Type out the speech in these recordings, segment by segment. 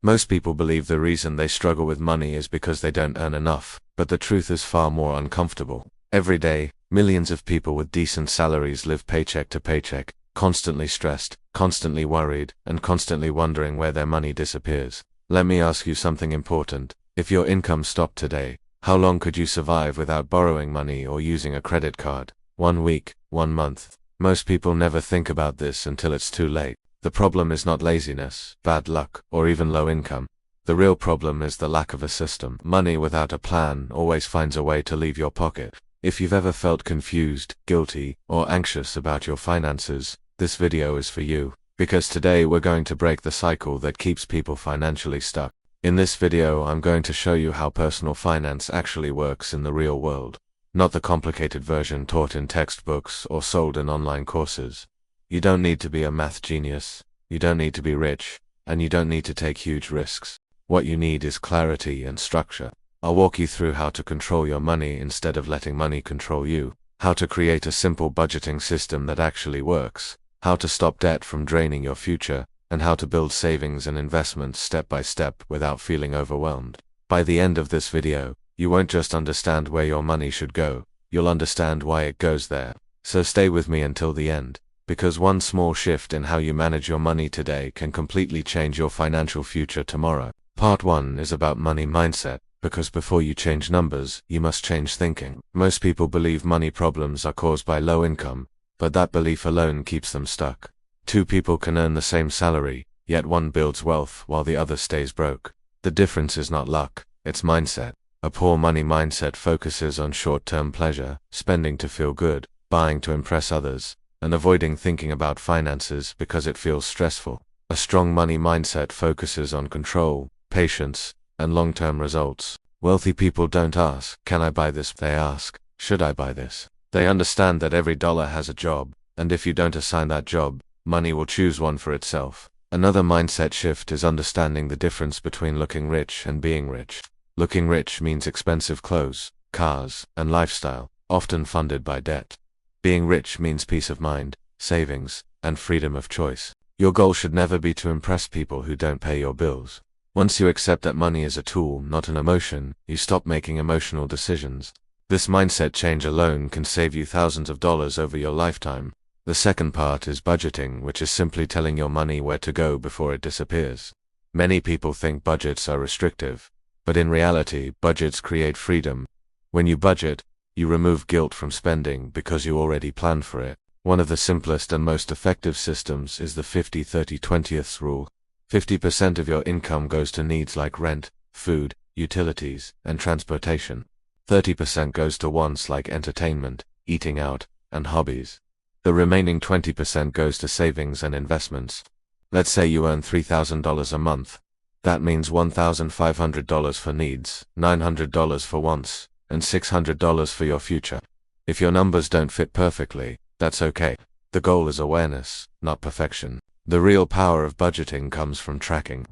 Most people believe the reason they struggle with money is because they don't earn enough, but the truth is far more uncomfortable. Every day, millions of people with decent salaries live paycheck to paycheck, constantly stressed, constantly worried, and constantly wondering where their money disappears. Let me ask you something important. If your income stopped today, how long could you survive without borrowing money or using a credit card? 1 week, 1 month. Most people never think about this until it's too late. The problem is not laziness, bad luck, or even low income. The real problem is the lack of a system. Money without a plan always finds a way to leave your pocket. If you've ever felt confused, guilty, or anxious about your finances, this video is for you. Because today we're going to break the cycle that keeps people financially stuck. In this video, I'm going to show you how personal finance actually works in the real world. Not the complicated version taught in textbooks or sold in online courses. You don't need to be a math genius, you don't need to be rich, and you don't need to take huge risks. What you need is clarity and structure. I'll walk you through how to control your money instead of letting money control you, how to create a simple budgeting system that actually works, how to stop debt from draining your future, and how to build savings and investments step by step without feeling overwhelmed. By the end of this video, you won't just understand where your money should go, you'll understand why it goes there. So stay with me until the end, because one small shift in how you manage your money today can completely change your financial future tomorrow. Part 1 is about money mindset, because before you change numbers, you must change thinking. Most people believe money problems are caused by low income, but that belief alone keeps them stuck. 2 people can earn the same salary, yet one builds wealth while the other stays broke. The difference is not luck, it's mindset. A poor money mindset focuses on short-term pleasure, spending to feel good, buying to impress others, and avoiding thinking about finances because it feels stressful. A strong money mindset focuses on control, patience, and long-term results. Wealthy people don't ask, "Can I buy this?" They ask, "Should I buy this?" They understand that every dollar has a job, and if you don't assign that job, money will choose one for itself. Another mindset shift is understanding the difference between looking rich and being rich. Looking rich means expensive clothes, cars, and lifestyle, often funded by debt. Being rich means peace of mind, savings, and freedom of choice. Your goal should never be to impress people who don't pay your bills. Once you accept that money is a tool, not an emotion, you stop making emotional decisions. This mindset change alone can save you thousands of dollars over your lifetime. The second part is budgeting, which is simply telling your money where to go before it disappears. Many people think budgets are restrictive, but in reality, budgets create freedom. When you budget, you remove guilt from spending because you already planned for it. One of the simplest and most effective systems is the 50-30-20th rule. 50% of your income goes to needs like rent, food, utilities, and transportation. 30% goes to wants like entertainment, eating out, and hobbies. The remaining 20% goes to savings and investments. Let's say you earn $3,000 a month. That means $1,500 for needs, $900 for wants, and $600 for your future. If your numbers don't fit perfectly, that's okay. The goal is awareness, not perfection. The real power of budgeting comes from tracking.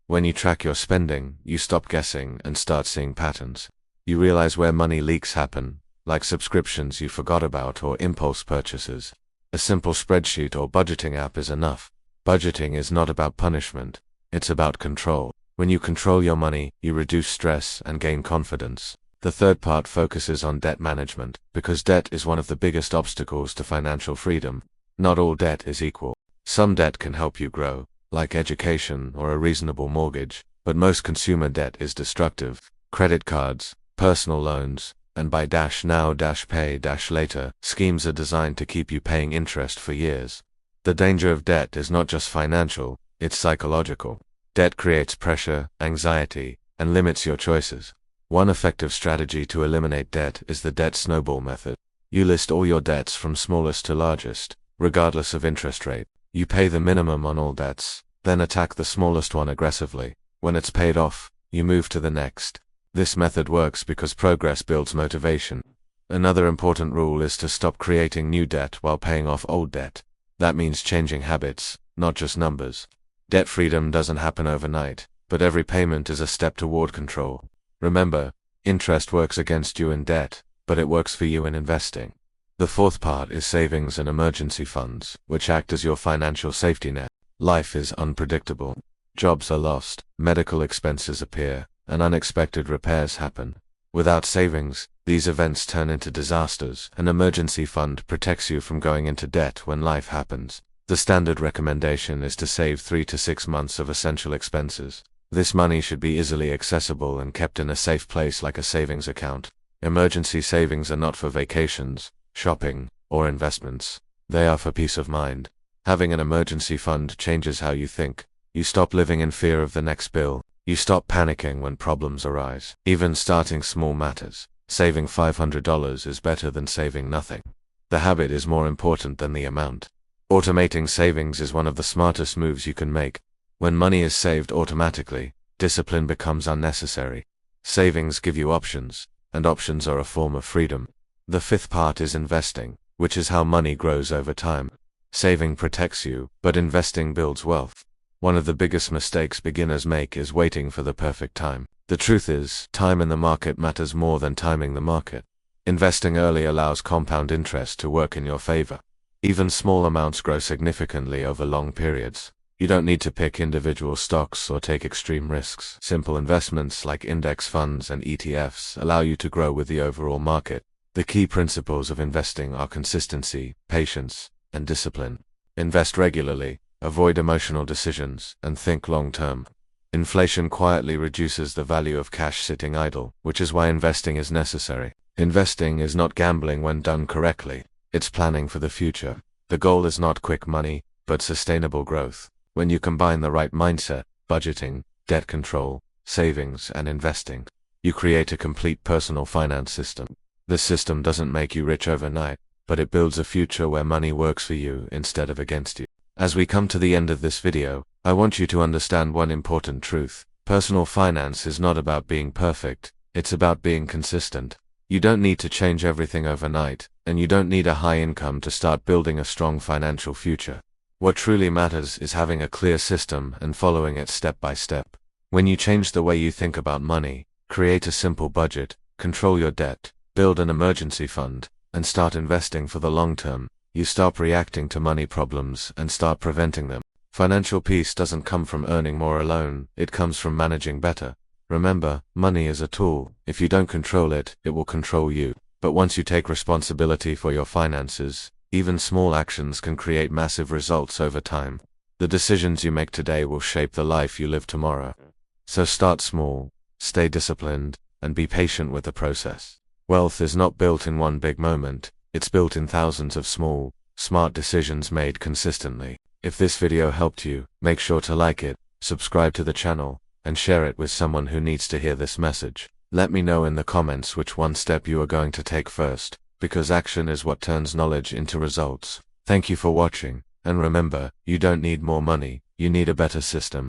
When you track your spending, you stop guessing and start seeing patterns. You realize where money leaks happen, like subscriptions you forgot about or impulse purchases. A simple spreadsheet or budgeting app is enough. Budgeting is not about punishment, it's about control. When you control your money, you reduce stress and gain confidence. The third part focuses on debt management, because debt is one of the biggest obstacles to financial freedom. Not all debt is equal. Some debt can help you grow, like education or a reasonable mortgage, but most consumer debt is destructive. Credit cards, personal loans, and buy now pay later schemes are designed to keep you paying interest for years. The danger of debt is not just financial, it's psychological. Debt creates pressure, anxiety, and limits your choices. One effective strategy to eliminate debt is the debt snowball method. You list all your debts from smallest to largest, regardless of interest rate. You pay the minimum on all debts, then attack the smallest one aggressively. When it's paid off, you move to the next. This method works because progress builds motivation. Another important rule is to stop creating new debt while paying off old debt. That means changing habits, not just numbers. Debt freedom doesn't happen overnight, but every payment is a step toward control. Remember, interest works against you in debt, but it works for you in investing. The fourth part is savings and emergency funds, which act as your financial safety net. Life is unpredictable. Jobs are lost, medical expenses appear, and unexpected repairs happen. Without savings, these events turn into disasters. An emergency fund protects you from going into debt when life happens. The standard recommendation is to save 3 to 6 months of essential expenses. This money should be easily accessible and kept in a safe place like a savings account. Emergency savings are not for vacations, shopping, or investments. They are for peace of mind. Having an emergency fund changes how you think. You stop living in fear of the next bill. You stop panicking when problems arise. Even starting small matters. Saving $500 is better than saving nothing. The habit is more important than the amount. Automating savings is one of the smartest moves you can make. When money is saved automatically, discipline becomes unnecessary. Savings give you options, and options are a form of freedom. The fifth part is investing, which is how money grows over time. Saving protects you, but investing builds wealth. One of the biggest mistakes beginners make is waiting for the perfect time. The truth is, time in the market matters more than timing the market. Investing early allows compound interest to work in your favor. Even small amounts grow significantly over long periods. You don't need to pick individual stocks or take extreme risks. Simple investments like index funds and ETFs allow you to grow with the overall market. The key principles of investing are consistency, patience, and discipline. Invest regularly, avoid emotional decisions, and think long-term. Inflation quietly reduces the value of cash sitting idle, which is why investing is necessary. Investing is not gambling when done correctly. It's planning for the future. The goal is not quick money, but sustainable growth. When you combine the right mindset, budgeting, debt control, savings, and investing, you create a complete personal finance system. This system doesn't make you rich overnight, but it builds a future where money works for you instead of against you. As we come to the end of this video, I want you to understand one important truth. Personal finance is not about being perfect, it's about being consistent. You don't need to change everything overnight, and you don't need a high income to start building a strong financial future. What truly matters is having a clear system and following it step by step. When you change the way you think about money, create a simple budget, control your debt, build an emergency fund, and start investing for the long term, you stop reacting to money problems and start preventing them. Financial peace doesn't come from earning more alone, it comes from managing better. Remember, money is a tool. If you don't control it, it will control you. But once you take responsibility for your finances, even small actions can create massive results over time. The decisions you make today will shape the life you live tomorrow. So start small, stay disciplined, and be patient with the process. Wealth is not built in one big moment, it's built in thousands of small, smart decisions made consistently. If this video helped you, make sure to like it, subscribe to the channel, and share it with someone who needs to hear this message. Let me know in the comments which one step you are going to take first, because action is what turns knowledge into results. Thank you for watching, and remember, you don't need more money, you need a better system.